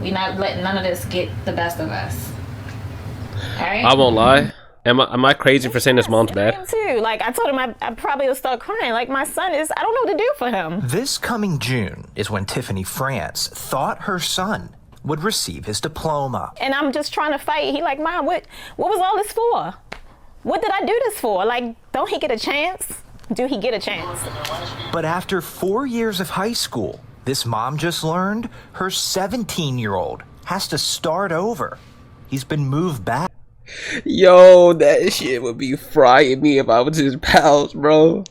We're not letting none of this get the best of us. All right? I won't lie. Am I crazy for saying this mom's bad? I am too. Like, I told him I probably would start crying. Like, my son is, I don't know what to do for him. This coming June is when Tiffany France thought her son would receive his diploma. And I'm just trying to fight. He like, Mom, what was all this for? What did I do this for? Like, don't he get a chance? Do he get a chance? But after 4 years of high school, this mom just learned her 17-year-old has to start over. He's been moved back. Yo, that shit would be frying me if I was his pals, bro.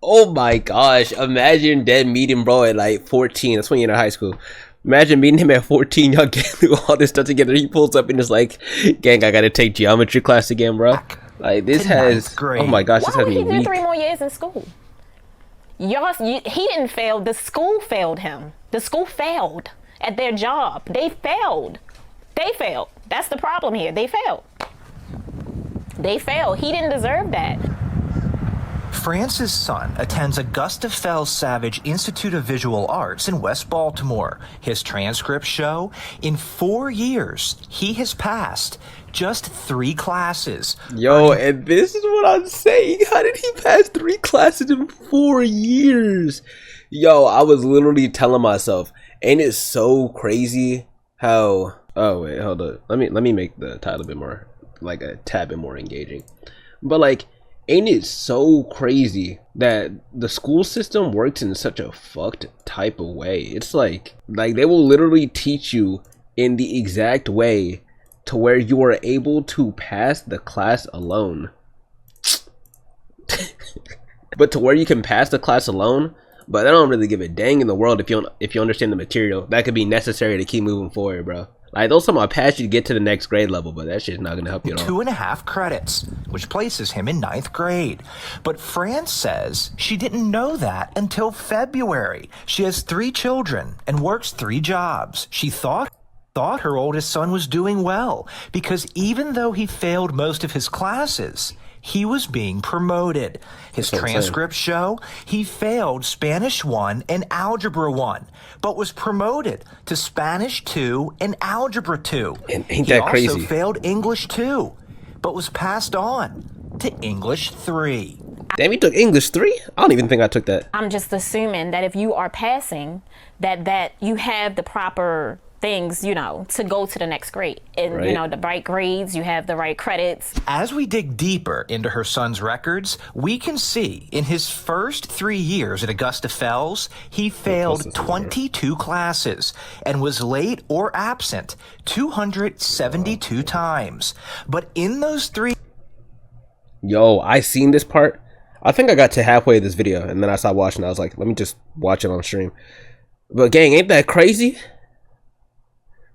Oh my gosh. Imagine dead meeting bro at like 14. That's when you're in high school. Imagine meeting him at 14. Y'all get through all this stuff together. He pulls up and is like, gang, I gotta take geometry class again, bro. Like, this has, oh my gosh, this has me weak. Why would he do 3 more years in school? He didn't fail. The school failed him. The school failed at their job. They failed. They failed. That's the problem here. They failed. They failed. He didn't deserve that. France's son attends Augusta Fells Savage Institute of Visual Arts in West Baltimore. His transcripts show in 4 years, he has passed just 3 classes. Yo, and this is what I'm saying. How did he pass 3 classes in 4 years? Yo, I was literally telling myself, ain't it so crazy how... Oh, wait, hold up. Let me make the title a bit more, like a tad bit more engaging. But like, ain't it so crazy that the school system works in such a fucked type of way? It's like they will literally teach you in the exact way to where you are able to pass the class alone. But to where you can pass the class alone, but I don't really give a dang in the world if you understand the material that could be necessary to keep moving forward, bro. Like, those somehow pass you to get to the next grade level, but that shit's not gonna help you at all. 2.5 credits, which places him in 9th grade. But France says she didn't know that until February. She has 3 children and works 3 jobs. She thought her oldest son was doing well because even though he failed most of his classes, he was being promoted. His transcripts show he failed Spanish 1 and Algebra 1, but was promoted to Spanish 2 and Algebra 2. And ain't that crazy? He also failed English 2, but was passed on to English 3. Damn, you took English 3? I don't even think I took that. I'm just assuming that if you are passing, that you have the proper things, you know, to go to the next grade. And, right. You know, the right grades, you have the right credits. As we dig deeper into her son's records, we can see in his first 3 years at Augusta Fells, he failed 22 classes and was late or absent 272 times. But in those 3... Yo, I seen this part. I think I got to halfway of this video and then I stopped watching. I was like, let me just watch it on stream. But gang, ain't that crazy?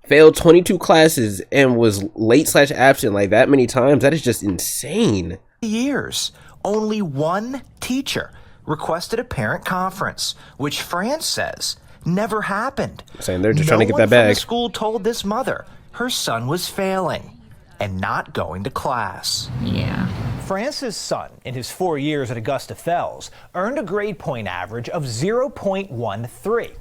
Failed 22 classes and was late/absent like that many times. That is just insane. Years, only 1 teacher requested a parent conference, which France says never happened. Saying they're just trying to get that bag. The school told this mother her son was failing and not going to class. Yeah. France's son, in his 4 years at Augusta Fells, earned a grade point average of 0.13.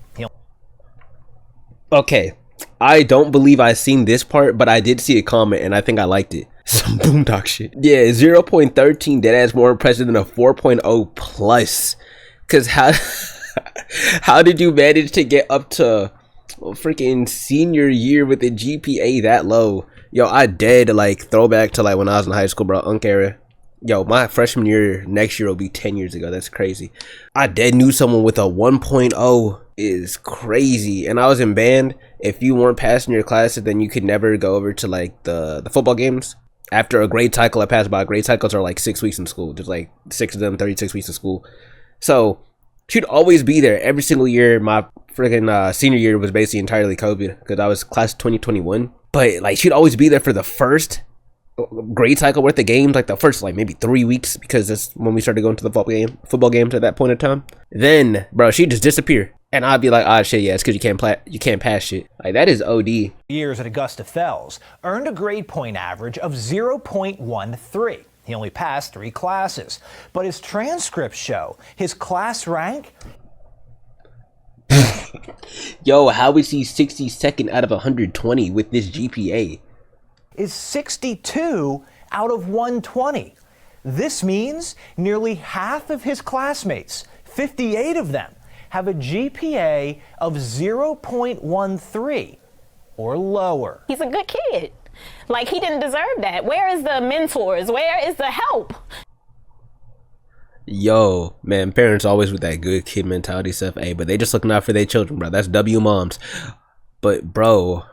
Okay. I don't believe I seen this part, but I did see a comment and I think I liked it. Some boondock shit. Yeah, 0.13, that's more impressive than a 4.0 plus. Cause how did you manage to get up to freaking senior year with a GPA that low? Yo, I dead like throwback to like when I was in high school, bro. Unk era. Yo, my freshman year next year will be 10 years ago. That's crazy. I dead knew someone with a 1.0 is crazy. And I was in band. If you weren't passing your classes, then you could never go over to like the football games. After a grade cycle, I passed by. Grade cycles are like 6 weeks in school. There's like 6 of them, 36 weeks of school. So she'd always be there every single year. My freaking senior year was basically entirely COVID because I was class 2021. But like she'd always be there for the first grade cycle worth of games, like the first like maybe 3 weeks, because that's when we started going to the football games at that point in time. Then bro, she'd just disappear and I'd be like, ah, shit, yeah, it's because you can't pass shit. Like, that is OD. Years at Augusta Fells earned a grade point average of 0.13. He only passed 3 classes, but his transcripts show his class rank Yo, how is he 62nd out of 120 with this GPA? Is 62 out of 120. This means nearly half of his classmates, 58 of them, have a GPA of 0.13 or lower. He's a good kid. Like, he didn't deserve that. Where is the mentors? Where is the help? Yo, man, parents always with that good kid mentality stuff. Hey, but they just looking out for their children, bro. That's W moms. But, bro,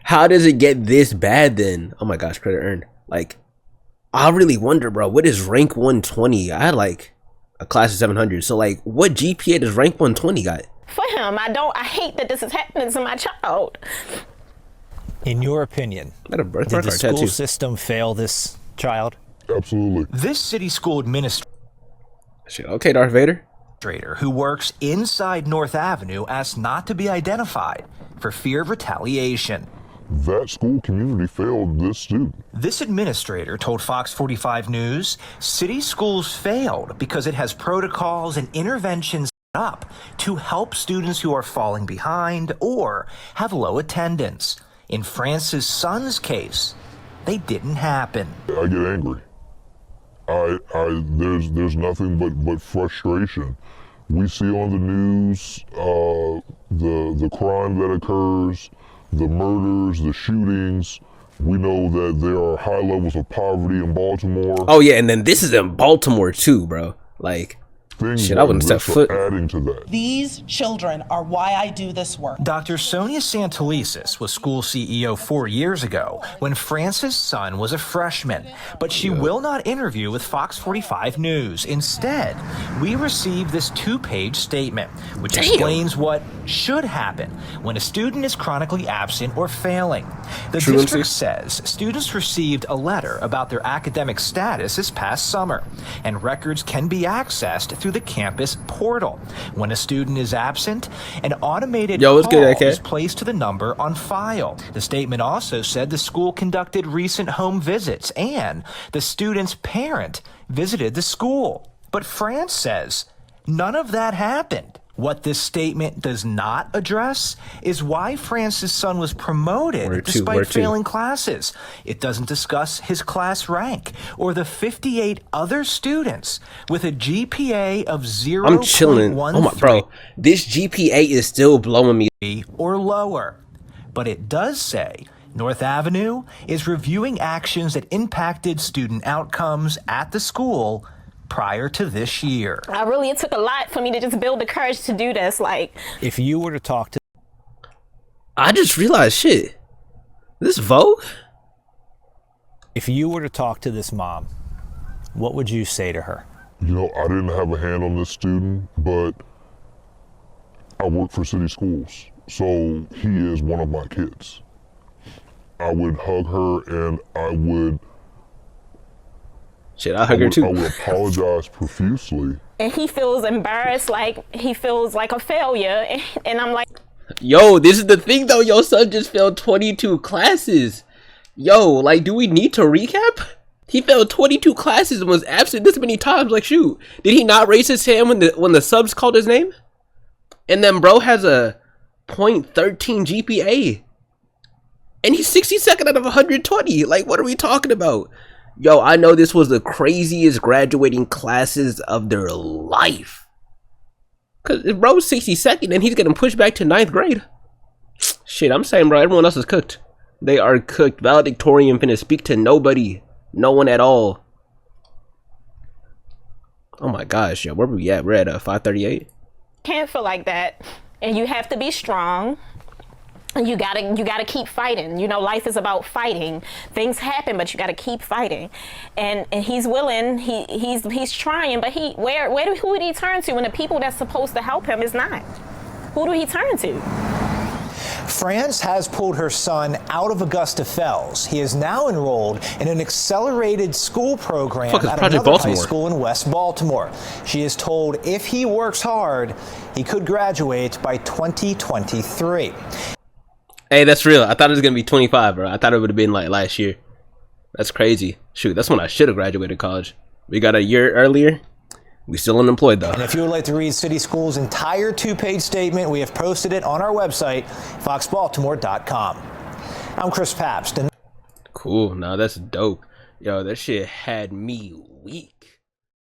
how does it get this bad then? Oh my gosh, credit earned. Like, I really wonder, bro, what is rank 120? I had like a class of 700. So, like, what GPA does rank 120 got? For him, I hate that this is happening to my child. In your opinion, Did the school system fail this child? Absolutely. This city school administrator Shit, okay, Darth Vader. who works inside North Avenue asked not to be identified for fear of retaliation. That school community failed this student. This administrator told Fox 45 News city schools failed because it has protocols and interventions set up to help students who are falling behind or have low attendance. In France's son's case, they didn't happen. I get angry. There's nothing but frustration. We see on the news the crime that occurs, the murders, the shootings. We know that there are high levels of poverty in Baltimore. Oh yeah, and then this is in Baltimore too, bro. Like, shit, I wouldn't step foot. Adding to that. These children are why I do this work. Dr. Sonia Santelises was school CEO 4 years ago when France's son was a freshman, but she will not interview with Fox 45 News. Instead, we received this 2-page statement, which explains what should happen when a student is chronically absent or failing. The district says students received a letter about their academic status this past summer, and records can be accessed through the campus portal. When a student is absent, an automated call is placed to the number on file. The statement also said the school conducted recent home visits and the student's parent visited the school. But France says none of that happened. What this statement does not address is why France's son was promoted despite failing classes. It doesn't discuss his class rank or the 58 other students with a GPA of 0.13. I'm chilling. Oh my, bro, this GPA is still blowing me. Or lower. But it does say North Avenue is reviewing actions that impacted student outcomes at the school prior to this year. It took a lot for me to just build the courage to do this. Like, if you were to talk to, I just realized, shit, this Vogue? If you were to talk to this mom, what would you say to her? You know, I didn't have a hand on this student, but I work for city schools, so he is one of my kids. I would hug her and I would I hug her too. I would apologize profusely. And he feels embarrassed, like he feels like a failure. And I'm like, yo, this is the thing though. Your son just failed 22 classes. Yo, like, do we need to recap? He failed 22 classes and was absent this many times. Like, shoot, did he not raise his hand when the subs called his name? And then bro has a 0.13 GPA. And he's 62nd out of 120. Like, what are we talking about? Yo, I know this was the craziest graduating classes of their life. Cause if bro's 62nd and he's getting pushed back to 9th grade. Shit, I'm saying, bro, everyone else is cooked. They are cooked. Valedictorian finna speak to nobody. No one at all. Oh my gosh, yo, where were we at? We're at 538. Can't feel like that. And you have to be strong. You gotta keep fighting. You know, life is about fighting. Things happen, but you gotta keep fighting. And he's willing. He's trying. But who would he turn to when the people that's supposed to help him is not? Who do he turn to? France has pulled her son out of Augusta Fells. He is now enrolled in an accelerated school program at another high school in West Baltimore. She is told if he works hard, he could graduate by 2023. Hey, that's real. I thought it was going to be 25, bro. I thought it would have been like last year. That's crazy. Shoot, that's when I should have graduated college. We got a year earlier. We still unemployed though. And if you would like to read City Schools' entire 2-page statement, we have posted it on our website, foxbaltimore.com. I'm Chris Pabst. Cool. Nah, that's dope. Yo, that shit had me weak.